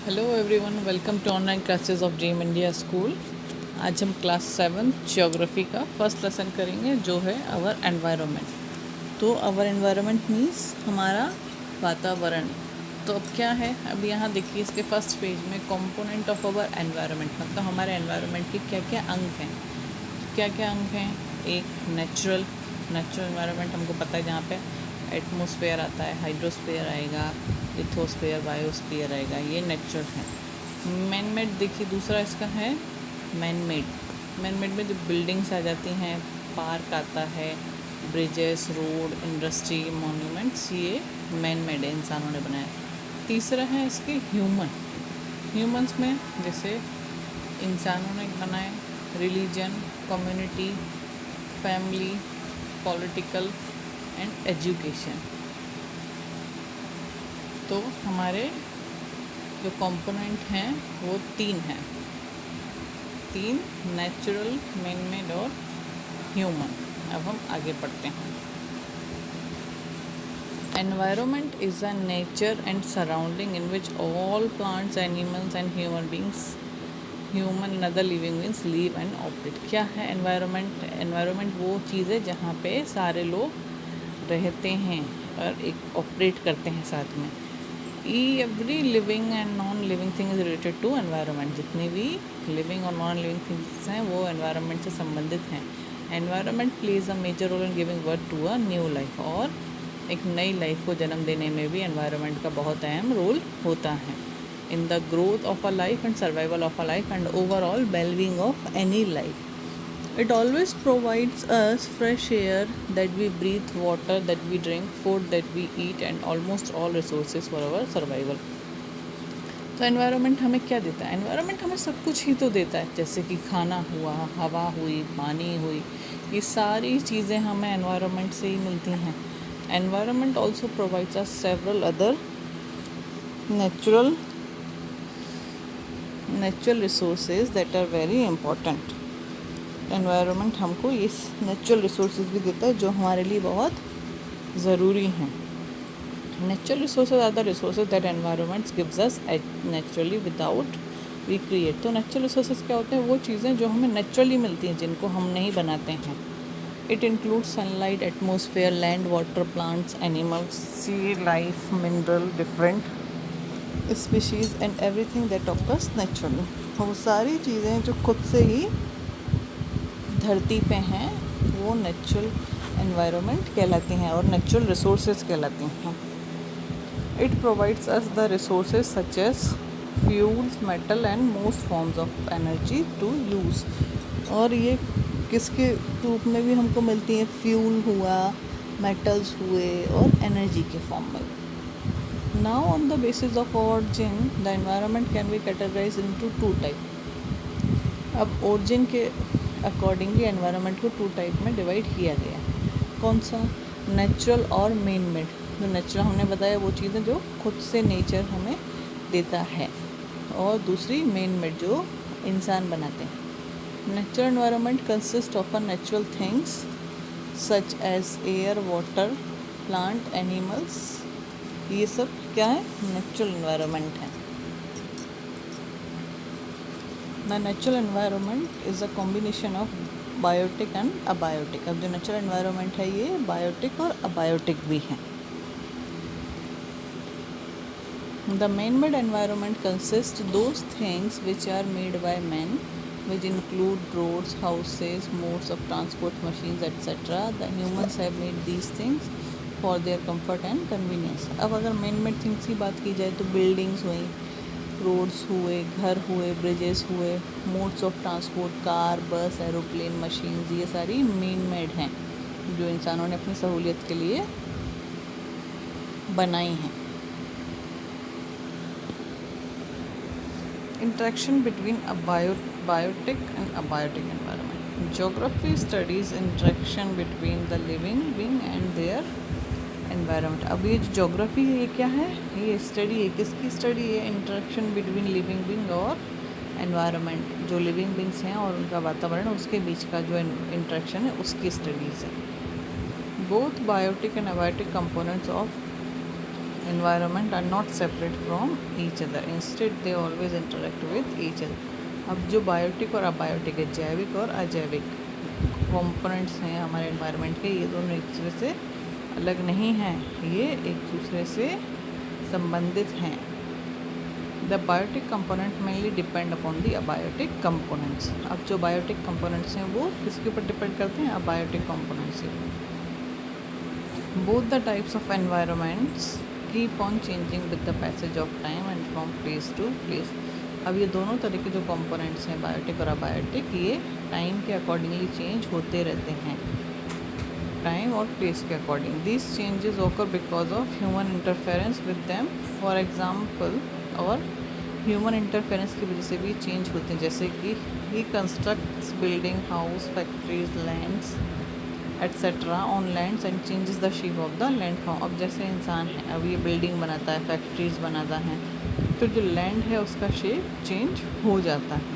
Hello everyone, welcome to online classes of Dream India School. आज हम class 7 geography का first lesson करेंगे जो है आवर एनवायरनमेंट। तो आवर एनवायरनमेंट मीन्स हमारा वातावरण। तो अब क्या है, अब यहाँ देखिए इसके फर्स्ट पेज में कंपोनेंट ऑफ आवर एनवायरनमेंट, मतलब हमारे एनवायरनमेंट के क्या क्या अंग हैं। क्या क्या अंग हैं? एक नेचुरल एनवायरनमेंट हमको पता है, जहाँ पे एटमॉस्फेयर आता है, हाइड्रोस्फेयर आएगा, लिथोस्फेयर, बायोस्फीयर आएगा, ये नेचुरल है। मैन मेड देखिए दूसरा इसका है मैन मेड में जो बिल्डिंग्स आ जाती हैं, पार्क आता है, ब्रिजेस, रोड, इंडस्ट्री, मॉन्यूमेंट्स, ये मैन मेड है, इंसानों ने बनाया। तीसरा है इसके ह्यूमंस में जैसे इंसानों ने बनाए religion, community, family, political and education. तो हमारे जो कंपोनेंट हैं वो तीन हैं, नेचुरल, मैन मेड और ह्यूमन। अब हम आगे पढ़ते हैं। Environment is a nature and surrounding in which all plants, animals and human other living beings live and operate. क्या है एनवायरनमेंट वो चीज़ है जहाँ पे सारे लोग रहते हैं और एक ऑपरेट करते हैं साथ में। Every living and non living thing is related to environment. जितनी भी लिविंग और नॉन लिविंग थिंग्स हैं वो एनवायरनमेंट से संबंधित हैं। Environment plays a major role in giving birth to a new life, और एक नई लाइफ को जन्म देने में भी एनवायरनमेंट का बहुत अहम रोल होता है। In the growth of a life and survival of a life and overall wellbeing of any life. It always provides us fresh air that we breathe, water that we drink, food that we eat, and almost all resources for our survival. तो environment हमें क्या देता है? Environment हमें सब कुछ ही तो देता है, जैसे कि खाना हुआ, हवा हुई, पानी हुई, ये सारी चीज़ें हमें एनवायरनमेंट से ही मिलती हैं। Environment also provides us several other natural resources that are very important. Environment हमको ये नेचुरल रिसोर्सेज भी देता है जो हमारे लिए बहुत ज़रूरी हैं। Natural resources are the resources that environment gives us naturally without we create. तो नेचुरल रिसोर्सेज क्या होते हैं? वो चीज़ें जो हमें नेचुरली मिलती हैं, जिनको हम नहीं बनाते हैं। It includes sunlight, atmosphere, land, water, plants, animals, sea life, mineral, different species and everything that occurs naturally. वो सारी चीज़ें जो खुद से ही धरती पे हैं वो नेचुरल एनवायरनमेंट कहलाती हैं और नेचुरल रिसोर्सेज कहलाती हैं। It provides us the resources such as fuels, metal and most forms of energy to use. और ये किसके रूप में भी हमको मिलती हैं? फ्यूल हुआ, मेटल्स हुए और एनर्जी के फॉर्म में। Now on the basis of origin the environment can be categorise into two type. अब ओरिजिन के अकॉर्डिंगली एनवायरनमेंट को टू टाइप में डिवाइड किया गया। कौन सा? नेचुरल और मैन मेड। जो नेचुरल हमने बताया वो चीज़ें जो खुद से नेचर हमें देता है, और दूसरी मैन मेड जो इंसान बनाते हैं। Natural environment consist of a natural things such as air, water, plant, animals. ये सब क्या है? नेचुरल एनवायरनमेंट है। The natural environment is a combination of biotic and abiotic. अब जो नेचुरल एनवायरनमेंट है ये बायोटिक और अबायोटिक भी है। The man made environment consist those things which are made by man, which include roads, houses, modes of transport, machines, etc. The humans have made these things for their comfort and convenience. अब अगर man made things की बात की जाए तो buildings हुई, roads हुए, घर हुए, ब्रिजेस हुए, मोड्स ऑफ ट्रांसपोर्ट, कार, बस, एरोप्लेन, मशीन्स, ये सारी मैन मेड हैं जो इंसानों ने अपनी सहूलियत के लिए बनाई हैं। Interaction between a biotic and abiotic environment. Geography studies interaction between the living being and their environment. अब ये जो जोग्राफी है ये क्या है? ये स्टडी है, किसकी स्टडी है? इंटरेक्शन बिटवीन लिविंग बींग और एनवायरनमेंट। जो लिविंग बींग्स हैं और उनका वातावरण, उसके बीच का जो इंटरेक्शन है उसकी स्टडीज़ है। Both biotic and abiotic components of environment are not separate from each other, instead they always interact with each other. अब जो बायोटिक और अबायोटिक है, जैविक और अजैविक कंपोनेंट्स हैं हमारे एनवायरनमेंट के, ये दोनों एक दूसरे से अलग नहीं हैं, ये एक दूसरे से संबंधित हैं. The biotic component mainly depend upon the abiotic components. अब जो बायोटिक कंपोनेंट्स हैं वो किसके ऊपर डिपेंड करते हैं? अबायोटिक कंपोनेंट्स के ऊपर. Both the types of environments keep on changing with the passage of time and from place to place. अब ये दोनों तरह के जो कंपोनेंट्स हैं, बायोटिक और अबायोटिक, ये टाइम के अकॉर्डिंगली चेंज होते रहते हैं, टाइम और प्लेस के according. These changes occur because of human interference with them. For example, और ह्यूमन इंटरफेरेंस की वजह से भी चेंज होते हैं, जैसे कि he constructs building, house, factories, lands etcetera on lands and changes the shape of the land form. अब जैसे इंसान है, अब ये बिल्डिंग बनाता है, फैक्ट्रीज बनाता है, तो जो लैंड है उसका शेप चेंज हो जाता है.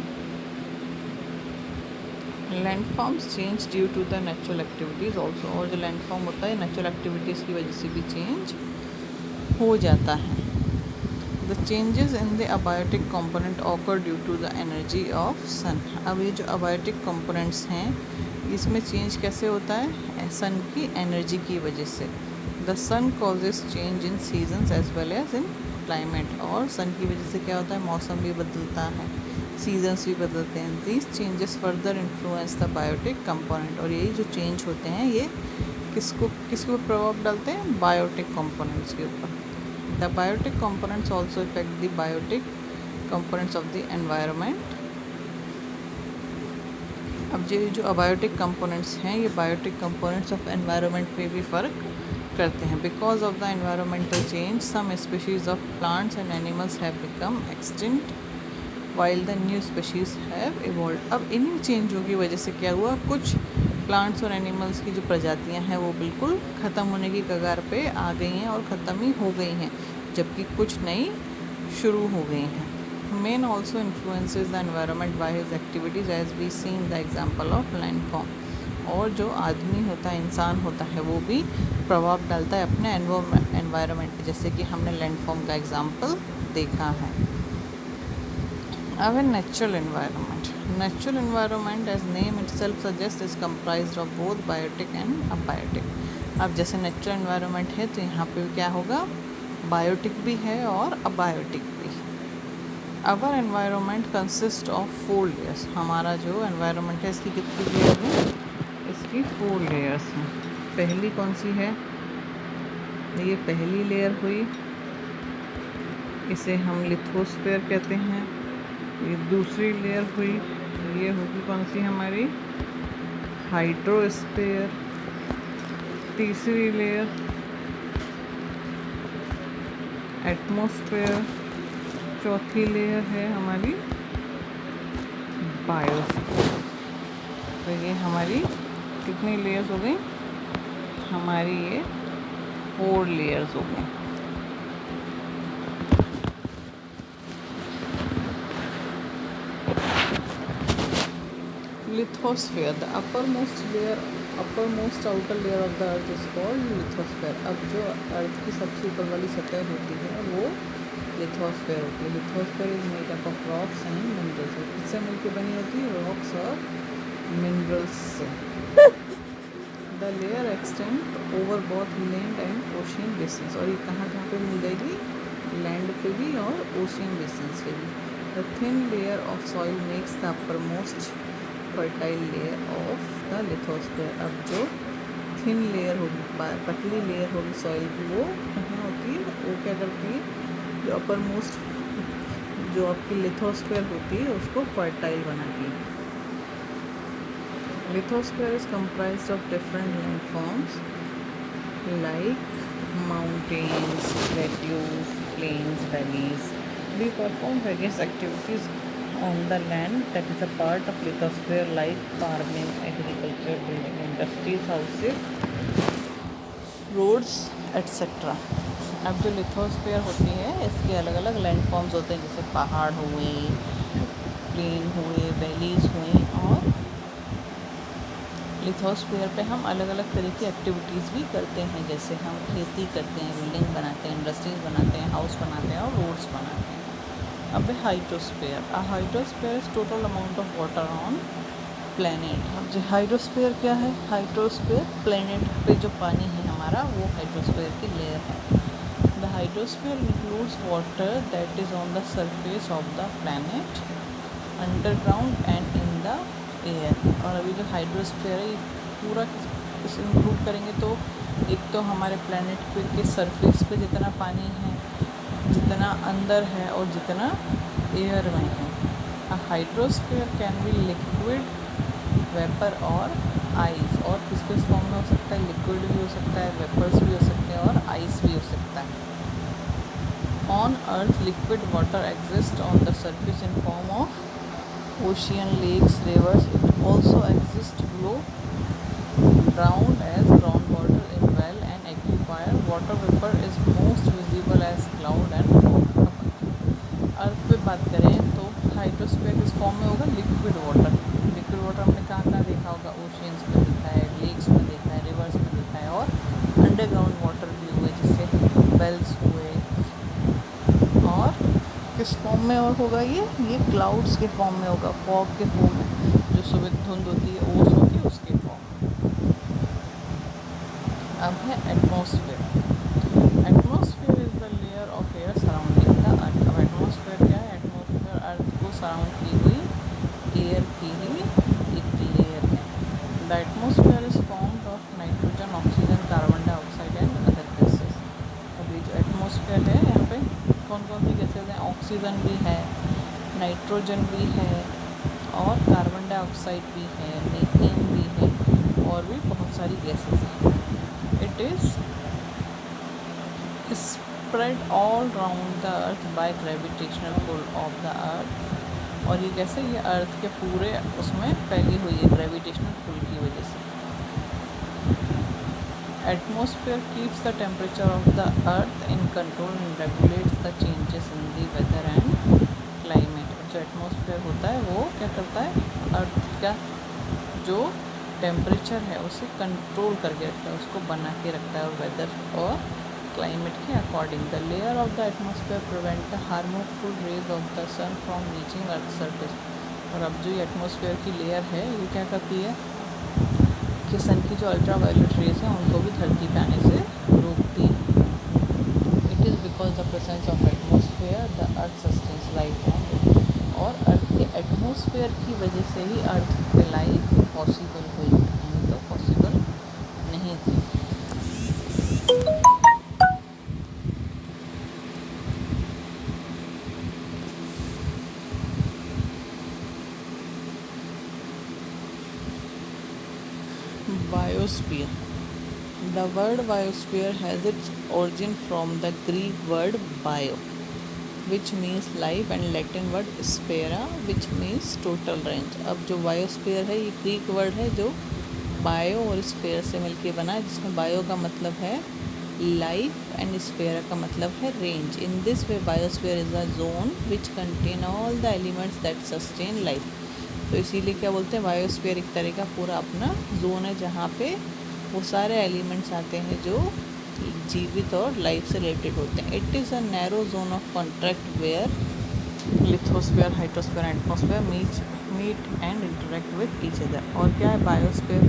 Land forms change due to the natural activities also. और जो लैंड फॉर्म होता है नेचुरल एक्टिविटीज़ की वजह से भी चेंज हो जाता है. The changes in the abiotic component occur due to the energy of sun. अब ये जो अबायोटिक कंपोनेंट्स हैं, इसमें चेंज कैसे होता है? सन की एनर्जी की वजह से. The sun causes change in seasons as well as in climate. और सन की वजह से क्या होता है? मौसम भी बदलता है, सीजन्स भी बदलते हैं. These changes further influence the biotic component. और यही जो चेंज होते हैं ये किसके ऊपर प्रभाव डालते हैं? बायोटिक कंपोनेंट्स के ऊपर. The biotic components also effect the biotic components of the environment. अब जो अबायोटिक कंपोनेंट्स हैं, ये बायोटिक कंपोनेंट्स ऑफ एनवायरनमेंट पे भी फ़र्क करते हैं. Because of the environmental change some species of plants and animals have become extinct while the new species have evolve. अब इन्हीं चेंजों की वजह से क्या हुआ? कुछ प्लांट्स और एनिमल्स की जो प्रजातियां हैं वो बिल्कुल ख़त्म होने की कगार पे आ गई हैं और ख़त्म ही हो गई हैं, जबकि कुछ नई शुरू हो गई हैं. Man also influences the environment by his activities as we see in the example of landform. और जो आदमी होता है, इंसान होता है, वो भी प्रभाव डालता है अपने एनवायरनमेंट पे, जैसे कि हमने लैंडफॉर्म का एग्जांपल देखा है. अब natural environment. Natural environment as name itself suggest is comprised of both biotic and abiotic. अब जैसे नेचुरल एनवायरनमेंट है तो यहाँ पे क्या होगा? बायोटिक भी है और अबायोटिक भी. अवर एनवायरनमेंट कंसिस्ट ऑफ 4 लेयर्स. हमारा जो एनवायरनमेंट है इसकी कितनी लेयर है? इसकी 4 लेयर्स हैं. पहली कौन सी है? ये पहली लेयर हुई, इसे हम लिथोस्फीयर कहते हैं. ये दूसरी लेयर हुई, ये होगी कौन सी हमारी? हाइड्रोस्फीयर. तीसरी लेयर एटमॉस्फेयर. चौथी लेयर है हमारी बायोस्फीयर. तो ये हमारी कितनी लेयर्स हो गई? हमारी ये 4 लेयर्स हो गई. Lithosphere. The uppermost outer layer of the earth is called lithosphere. अब जो अर्थ की सबसे ऊपर वाली सतह होती है वो लिथोस्फीयर होती है. Lithosphere is made up of rocks and minerals. किससे मिलकर बनी होती है? रॉक्स और मिनरल्स से. The layer extend over both land and ocean basins. और ये कहाँ पे मिल जाएगी? लैंड पे भी और ओशियन बेसिन्स पे भी. The thin layer of soil makes the uppermost fertile layer of the lithosphere. अब जो थिन लेयर होगी, पतली लेयर होगी सॉइल की, वो कहाँ होती है? वो क्या करती है? जो अपर मोस्ट जो आपकी लिथोस्फीयर होती है उसको फर्टाइल बनाती है. Lithosphere is comprised of different landforms like mountains, plateaus, plains, valleys. We perform various activities on the land that is a part of lithosphere like farming, agriculture, building industries, houses, roads, etc. अब जो lithosphere होती है इसके अलग अलग landforms होते हैं, जैसे पहाड़ हुए, प्लेन हुए, वैलीज हुई और लिथोस्फीयर पे हम अलग अलग तरह की एक्टिविटीज़ भी करते हैं, जैसे हम खेती करते हैं, बिल्डिंग बनाते हैं, इंडस्ट्रीज बनाते हैं, हाउस बनाते हैं और रोड्स बनाते हैं। अब hydrosphere. Hydrosphere is total amount of water on planet. अब जो हाइड्रोस्फीयर क्या है, हाइड्रोस्फीयर प्लेनेट पे जो पानी है हमारा, वो हाइड्रोस्फीयर की लेयर है। The hydrosphere includes water that is on the surface of the planet, underground and in the air. और अभी जो हाइड्रोस्फीयर है ये पूरा इसे इंक्लूड करेंगे तो एक तो हमारे प्लेनेट पे के सरफेस पे जितना पानी है, जितना अंदर है और जितना एयर में है। Hydrosphere can be liquid, vapour और आइस। और किस किस फॉर्म में हो सकता है, लिक्विड भी हो सकता है, वेपर्स भी हो सकते हैं और आइस भी हो सकता है। On earth liquid water exist on the surface in form of ocean, lakes, rivers. It also exists below ground as groundwater in well and aquifer. Water vapor is most visible as cloud and fog. अर्थ पे बात करें तो hydrosphere किस form में होगा, liquid water. Liquid water हमने कहाँ देखा होगा, ओशियंस में देखा है, लेक्स में देखा है, रिवर्स में देखा है, और अंडरग्राउंड वाटर भी हुए जिससे वेल्स हुए। और किस फॉर्म में और होगा ये क्लाउड्स के फॉर्म में होगा, फॉग के फॉर्म में, जो सुबह धुंध होती है, ओस होती है, उसके फॉर्म में। अब है atmosphere. Atmosphere is the layer of air surrounding the earth. अब एटमॉस्फेयर क्या है, एटमॉस्फेयर अर्थ को सराउंड की हुई एयर की ही एक लेयर है। The atmosphere is formed of nitrogen, oxygen, carbon dioxide and other gases. अभी जो एटमॉस्फेयर है यहाँ पे कौन कौन सी गैसेज हैं, ऑक्सीजन भी है, नाइट्रोजन भी है और कार्बन डाइऑक्साइड भी है, मीथेन भी है और भी बहुत सारी गैसेज हैं। It is spread all round the earth by gravitational pull of the earth. और ये कैसे, ये अर्थ के पूरे उसमें फैली हुई है ग्रेविटेशनल पुल की वजह से। Atmosphere keeps the temperature of the earth in control and regulates the changes in the weather and climate। जो एटमॉस्फेयर होता है वो क्या करता है, अर्थ का जो टेम्परेचर है उसे कंट्रोल करके रखता है, उसको बना के रखता है, और वेदर और क्लाइमेट के according. The layer of the atmosphere prevent the harmful rays of the sun from reaching earth surface. और अब जो ये एटमॉस्फेयर की लेयर है ये क्या करती है कि सन की जो अल्ट्रा वायलेट रेज हैं उनको भी धरती पे आने से रोकती है। It is because the presence of atmosphere the earth sustains life on it. और अर्थ के एटमॉस्फेयर की वजह से ही अर्थ पे लाइफ पॉसिबल हुई, नहीं तो पॉसिबल नहीं थी। Biosphere. The word biosphere has its origin from the Greek word bio, which means life, and Latin word sphaera, which means total range। अब जो बायोस्फीयर है ये ग्रीक वर्ड है जो बायो और स्फेयर से मिलके बना है, जिसमें बायो का मतलब है लाइफ एंड स्फेयर का मतलब है range. In this way biosphere is a zone which contain all the elements that sustain life. तो इसीलिए क्या बोलते हैं, बायोस्फीयर एक तरह का पूरा अपना जोन है जहाँ पे वो सारे एलिमेंट्स आते हैं जो जीवित और लाइफ से रिलेटेड होते हैं। It is a narrow zone of contract where lithosphere, hydrosphere, atmosphere meet and interact with each other. और क्या है बायोस्फीयर,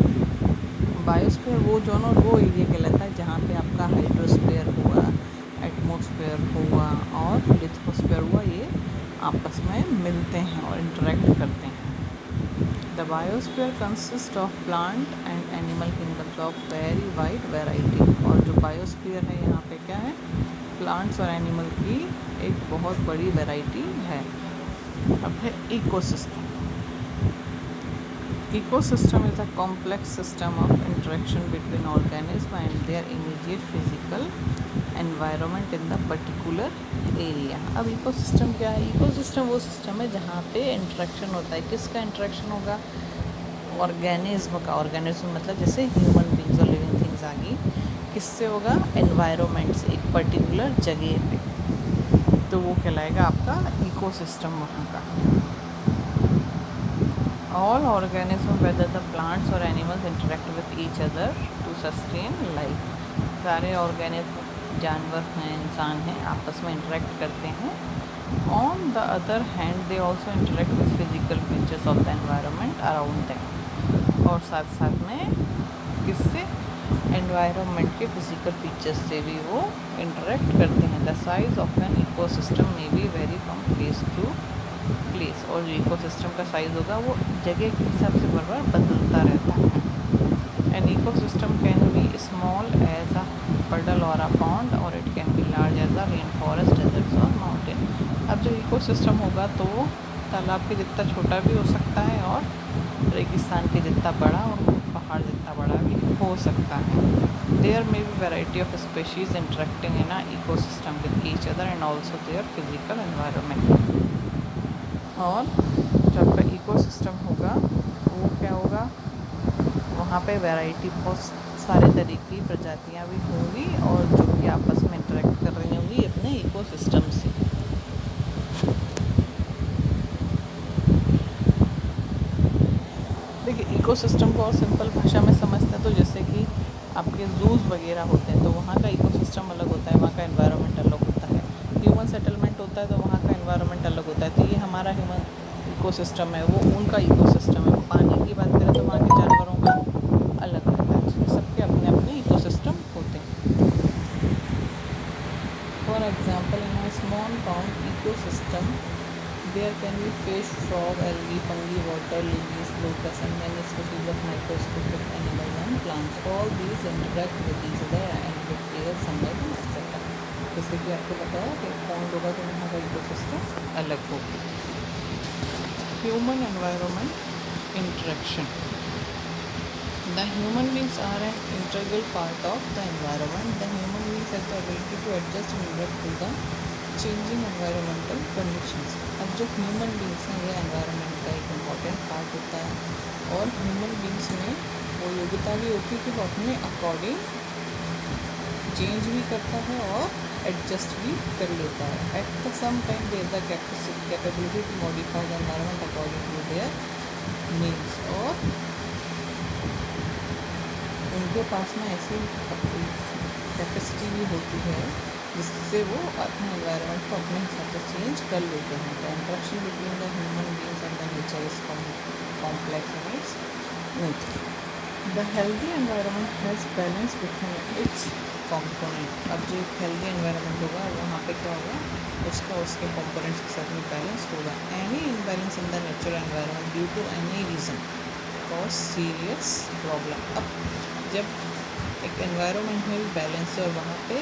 बायोस्फीयर वो जोन और वो एरिया कहलाता है जहाँ पे आपका हाइड्रोस्फीयर हुआ, एटमॉस्फेयर हुआ और लिथोस्फीयर हुआ, ये आपस में मिलते हैं और इंटरेक्ट करते हैं। The biosphere consist of plant and animal kingdoms of very wide variety. और जो बायोस्फीयर है यहाँ पे क्या है, प्लांट्स और एनिमल की एक बहुत बड़ी वैरायटी है। अब है ecosystem. Ecosystem is a complex system of interaction between organisms and their immediate physical environment in the particular area। अब इकोसिस्टम क्या है, इकोसिस्टम वो सिस्टम है जहाँ पे इंटरेक्शन होता है। किसका इंटरेक्शन होगा, ऑर्गेनिज्म का। ऑर्गेनिज्म मतलब जैसे ह्यूमन बींग्स और लिविंग थिंग्स आ गई, किससे होगा, एनवायरनमेंट से, एक पर्टिकुलर जगह पे, तो वो कहलाएगा आपका इकोसिस्टम वहाँ का। All organism whether the plants और animals interact with each other to sustain life. सारे ऑर्गेनिज्म जानवर हैं इंसान हैं आपस में इंटरेक्ट करते हैं। On the other hand they also interact with physical features of the environment around them. और साथ साथ में किससे, एनवायरनमेंट के फिजिकल फीचर्स से भी वो इंटरेक्ट करते हैं। The size of an ecosystem may be vary from place to place. और जो इकोसिस्टम का साइज होगा वो जगह के हिसाब से बार बार बदलता रहता है। An ecosystem can be small as a puddle or a pond or it can be large as a rain forest, deserts or mountain. अब जो इकोसिस्टम होगा तो वो तालाब के जितना छोटा भी हो सकता है और रेगिस्तान के जितना बड़ा और पहाड़ जितना बड़ा भी हो सकता है। There may be variety of species interacting in a ecosystem with each other and also their physical environment. और जो आपका इकोसिस्टम होगा वो क्या होगा, वहाँ पे वैरायटी बहुत सारे तरीके की प्रजातियाँ भी होंगी और जो कि आपस में इंटरेक्ट कर रही होंगी अपने इकोसिस्टम से। देखिए इकोसिस्टम को और सिंपल भाषा में समझते हैं तो जैसे कि आपके जूस वगैरह होते हैं तो वहाँ का इकोसिस्टम अलग होता है, वहाँ का एनवायरनमेंट अलग होता है। ह्यूमन सेटलमेंट होता है तो वहाँ का एनवायरनमेंट अलग होता है। तो ये हमारा ह्यूमन इकोसिस्टम है, वो उनका इकोसिस्टम है। पानी की बात करें तो वहाँ के जानवरों का अलग रहता है। सबके अपने अपने इकोसिस्टम होते हैं। For example in a small pound ecosystem there can be fish, frog, algae, fungi, water lilies, locusts and many species of microscopic animals and plants. All these interact with each other and with air, sunlight and etc. जैसे कि आपको बताया कि pond होगा तो वहाँ का ecosystem अलग होगा। Human environment interaction. The human beings are an integral part of the environment. The human beings have the ability to adjust and adapt to the changing environmental conditions. अब जो ह्यूमन बींग्स हैं ये environment का एक important part होता है और human beings में वो योग्यता भी होती है कि वो अपने अकॉर्डिंग चेंज भी करता है और एडजस्ट भी कर लेता है। At the same time there the capability to modify the environment according to their needs. और उनके पास में ऐसी कैपेसिटी भी होती है जिससे वो अपने एनवायरनमेंट को अपने हिसाब से चेंज कर लेते हैं। The interaction between the human beings and the nature is complex in its nature. The healthy environment has balance between its component. अब जो एक हेल्दी एनवायरनमेंट होगा वहाँ पे क्या होगा, उसके कॉम्पोनेंट्स के साथ में बैलेंस होगा। Any imbalance in the natural environment due to any reason cause serious problem. अब जब एक एनवायरनमेंट में भी बैलेंस है और वहाँ पे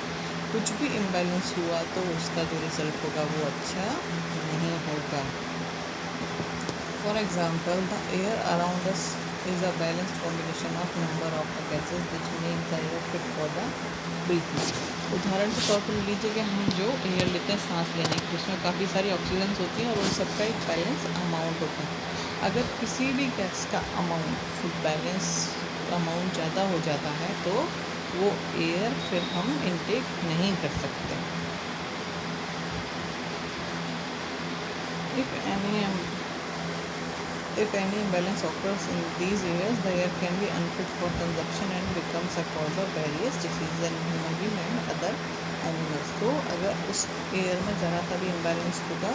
कुछ भी इम्बैलेंस हुआ तो उसका जो रिज़ल्ट होगा वो अच्छा नहीं होगा। For example the air around us is a balanced combination of number of the gases which make the air fit for the breathing. उदाहरण के तौर पर लीजिए कि हम जो एयर लेते हैं सांस लेने की, उसमें काफ़ी सारी ऑक्सीजन होती हैं और उन सबका एक बैलेंस अमाउंट होता है। अगर किसी भी गैस का बैलेंस अमाउंट ज़्यादा हो जाता है तो वो एयर फिर हम इनटेक नहीं कर सकते। If any imbalance occurs in these areas, the air can be unfit for consumption and becomes a cause of various diseases in human being and other animals. तो अगर उस एयर में ज़रा सा भी इम्बैलेंस होगा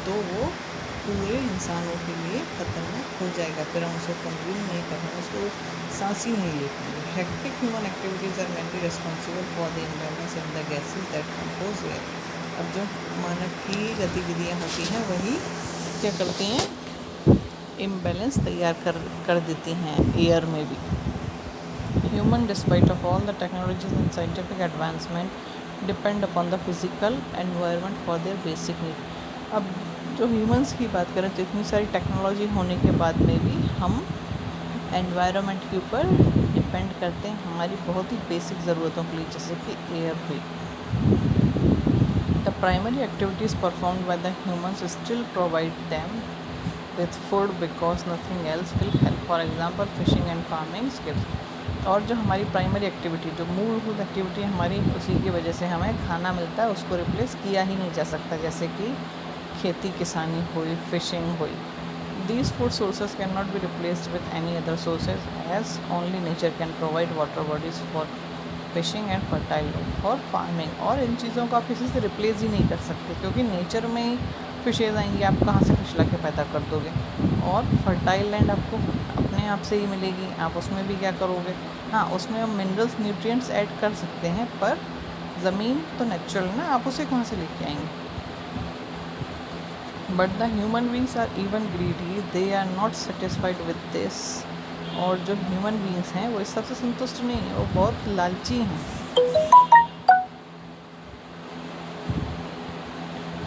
तो वो पूरे इंसानों के लिए खतरनाक हो जाएगा, फिर हम उसको कंज्यूम नहीं कर पाएंगे, उसको सांस ही नहीं ले पाएंगे। Hectic human activities are mainly responsible for the imbalance in the gases that compose air. अब जो मानव की गतिविधियाँ होती हैं वही क्या करती हैं, इम्बैलेंस तैयार कर देती हैं एयर में भी। Human despite of all the technologies and scientific advancement depend upon the physical environment for their basic need. अब जो ह्यूमंस की बात करें तो इतनी सारी टेक्नोलॉजी होने के बाद में भी हम एनवायरनमेंट के ऊपर डिपेंड करते हैं हमारी बहुत ही बेसिक ज़रूरतों के लिए, जैसे कि एयर हुई। The primary activities performed by the humans still provide them with food because nothing else will help. For example fishing and farming skills। और जो हमारी प्राइमरी एक्टिविटी जो मूलभूत एक्टिविटी हमारी उसी की वजह से हमें खाना मिलता है, उसको रिप्लेस किया ही नहीं जा सकता, जैसे कि खेती किसानी हुई, फिशिंग हुई। These food sources cannot be replaced with any other sources, as only nature can provide water bodies for fishing and fertile land for farming. और इन चीज़ों को आप किसी से रिप्लेस ही नहीं कर सकते, क्योंकि नेचर में ही फिशेज़ आएंगी, आप कहाँ से फिश ला के पैदा कर दोगे। और फर्टाइल लैंड आपको अपने आप से ही मिलेगी, आप उसमें भी क्या करोगे, हाँ उसमें हम मिनरल्स न्यूट्रिएंट्स ऐड कर सकते हैं, पर ज़मीन तो नेचुरल ना, आप उसे कहाँ से लेके आएंगे। But the human beings are even greedy, they are not satisfied with this. और जो ह्यूमन बींग्स हैं वो इस सबसे संतुष्ट नहीं हैं, वो बहुत लालची हैं।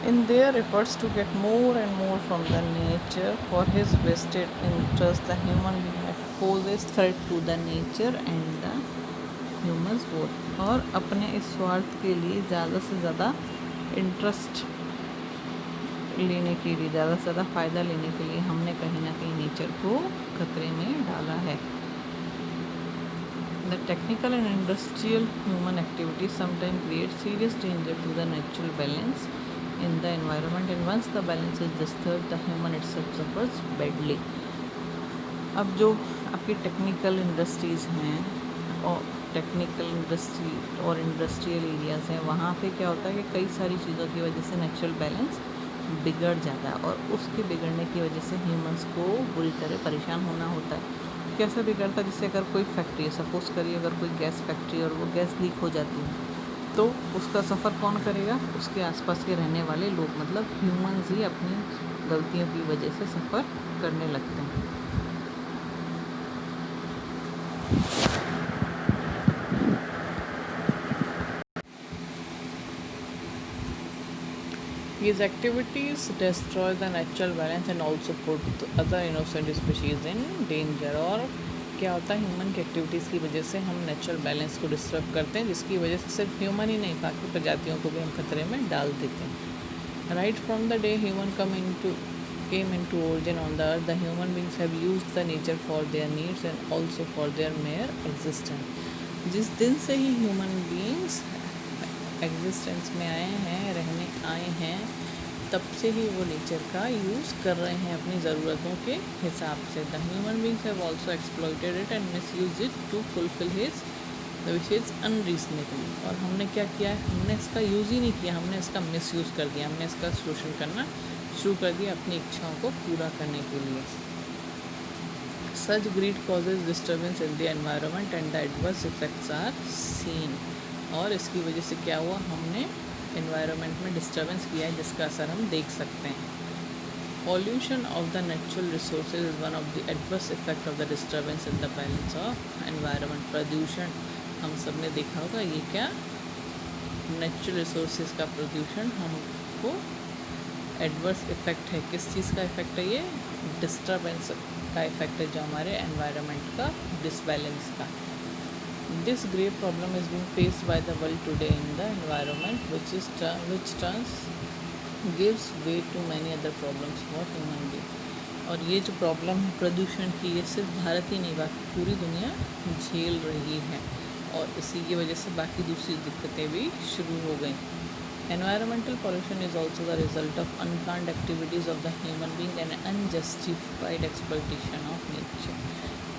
In their efforts to get more and more from the nature for his vested interest, the human being poses threat to the nature and the humans both. और अपने इस स्वार्थ के लिए ज़्यादा से ज़्यादा इंटरेस्ट लेने के लिए, ज़्यादा से ज़्यादा फ़ायदा लेने के लिए हमने कहीं ना कहीं नेचर को खतरे में डाला है। The technical and industrial human activity sometime create serious danger to the natural balance in the environment, and once the balance is disturbed the human itself suffers badly. अब जो आपकी टेक्निकल इंडस्ट्रीज़ हैं और टेक्निकल इंडस्ट्री और industrial areas हैं, वहाँ पे क्या होता है कि कई सारी चीज़ों की वजह से नेचुरल बैलेंस बिगड़ जाता है, और उसके बिगड़ने की वजह से ह्यूमंस को बुरी तरह परेशान होना होता है। कैसे बिगड़ता है, जैसे अगर कोई फैक्ट्री है, सपोज़ करिए अगर कोई गैस फैक्ट्री और वो गैस लीक हो जाती है, तो उसका सफ़र कौन करेगा, उसके आसपास के रहने वाले लोग, मतलब ह्यूमंस ही अपनी गलतियों की वजह से सफ़र करने लगते हैं। These activities destroy the natural balance and also put other innocent species in danger। और क्या होता है, ह्यूमन की एक्टिविटीज़ की वजह से हम नेचुरल बैलेंस को डिस्टर्ब करते हैं, जिसकी वजह से सिर्फ ह्यूमन ही नहीं बाकी प्रजातियों को भी हम खतरे में डाल देते हैं। Right from the day human came into origin on the earth, the human beings have used the nature for their needs and also for their mere existence। जिस दिन से ही ह्यूमन बींग्स एग्जिस्टेंस में आए हैं, रहने आए हैं, तब से ही वो नेचर का यूज़ कर रहे हैं अपनी ज़रूरतों के हिसाब से। The human beings have also exploited it and misuse it to fulfil his wishes unreasonably. और हमने क्या किया है, हमने इसका यूज़ ही नहीं किया, हमने इसका मिसयूज़ कर दिया, हमने इसका शोषण करना शुरू कर दिया अपनी इच्छाओं को पूरा करने के लिए। Such greed causes disturbance in the environment and the adverse effects are seen. और इसकी वजह से क्या हुआ, हमने एनवायरनमेंट में डिस्टर्बेंस किया है, जिसका असर हम देख सकते हैं। Pollution of the natural resources is one of the adverse effect of the disturbance in the balance of environment. प्रदूषण हम सब ने देखा होगा, ये क्या नेचुरल रिसोर्सेज का प्रदूषण हमको एडवर्स इफ़ेक्ट है। किस चीज़ का इफ़ेक्ट है, ये डिस्टर्बेंस का इफ़ेक्ट है, जो हमारे एनवायरनमेंट का डिसबैलेंस का। This great problem is being faced by the world today in the environment, which turns gives way to many other problems for human being। और ये जो प्रॉब्लम है प्रदूषण की, ये सिर्फ भारत ही नहीं बाकी पूरी दुनिया झेल रही है, और इसी की वजह से बाकी दूसरी दिक्कतें भी शुरू हो गई। Environmental pollution is also the result of unplanned activities of the human being and unjustified exploitation of nature।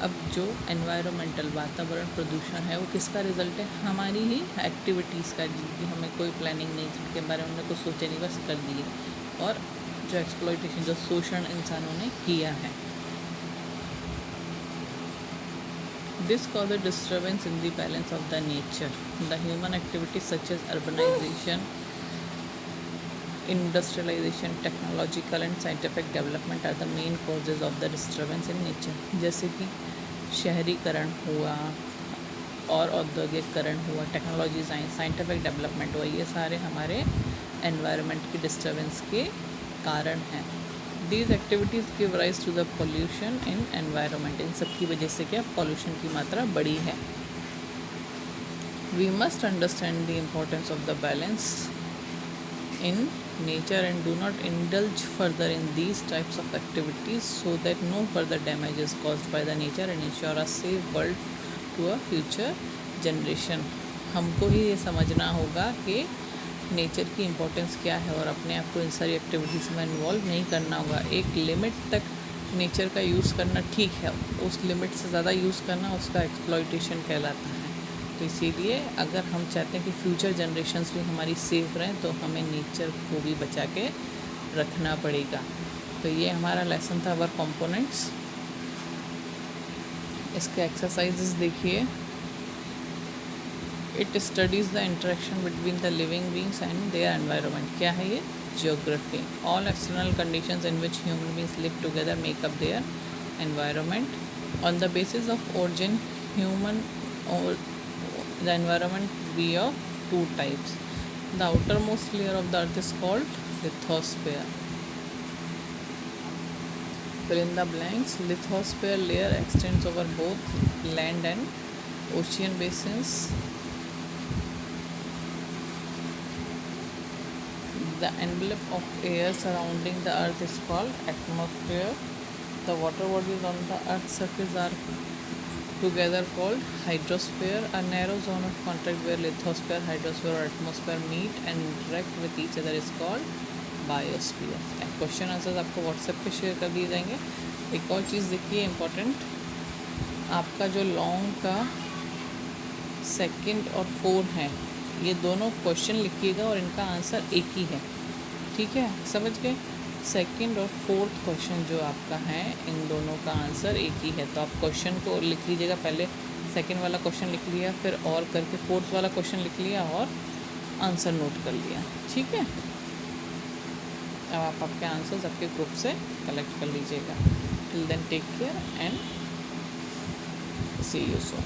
अब जो एनवायरमेंटल वातावरण प्रदूषण है वो किसका रिजल्ट है, हमारी ही एक्टिविटीज़ का, जिनकी हमें कोई प्लानिंग नहीं, जिनके बारे में हमने कुछ सोचे नहीं, बस कर दिए, और जो एक्सप्लॉइटेशन, जो शोषण इंसानों ने किया है। This causes disturbance in the balance of the nature। The human activities such as urbanization, industrialization, technological and scientific development are the main causes of the disturbance in nature। जैसे कि शहरीकरण हुआ और औद्योगिकरण हुआ, टेक्नोलॉजी, साइंटिफिक डेवलपमेंट हुआ, ये सारे हमारे एनवायरनमेंट की डिस्टर्बेंस के कारण हैं। These activities give rise to the pollution in environment। इन सब की वजह से क्या पॉल्यूशन की मात्रा बढ़ी है। We must understand the importance of the balance in nature and do not indulge further in these types of activities so that no further damage is caused by the nature and ensure a safe world to a future generation। हमको ही ये समझना होगा कि nature की importance क्या है, और अपने आप को इन सारी एक्टिविटीज़ में इन्वॉल्व नहीं करना होगा। एक लिमिट तक नेचर का यूज़ करना ठीक है, उस लिमिट से ज़्यादा यूज़ करना उसका एक्सप्लॉयटेशन कहलाता है। तो इसीलिए अगर हम चाहते हैं कि फ्यूचर जनरेशन्स भी हमारी सेफ रहें तो हमें नेचर को भी बचा के रखना पड़ेगा। तो ये हमारा लेसन था अवर कंपोनेंट्स। इसके एक्सरसाइजेस देखिए। It studies the interaction between the living beings and their environment. क्या है ये? Geography. All external conditions in which human beings live together make up their environment. On the basis of origin human और the environment be of two types. The outermost layer of the earth is called lithosphere. Fill in the blanks. Lithosphere layer extends over both land and ocean basins. The envelope of air surrounding the earth is called atmosphere. The water bodies on the earth's surface are together called hydrosphere, a narrow zone of contact where lithosphere, hydrosphere or atmosphere meet and interact with each other is called biosphere. Question answers आपको WhatsApp पे share कर दिए जाएंगे। एक और चीज़ देखिए important, आपका जो लॉन्ग का सेकंड और फोर्थ है ये दोनों क्वेश्चन लिखिएगा और इनका आंसर एक ही है, ठीक है, समझ गए। सेकंड और फोर्थ क्वेश्चन जो आपका है इन दोनों का आंसर एक ही है। तो आप क्वेश्चन को लिख लीजिएगा, पहले सेकंड वाला क्वेश्चन लिख लिया, फिर और करके फोर्थ वाला क्वेश्चन लिख लिया और आंसर नोट कर लिया, ठीक है। अब आप आपके आंसर्स आपके ग्रुप से कलेक्ट कर लीजिएगा। Till then take care and see you soon.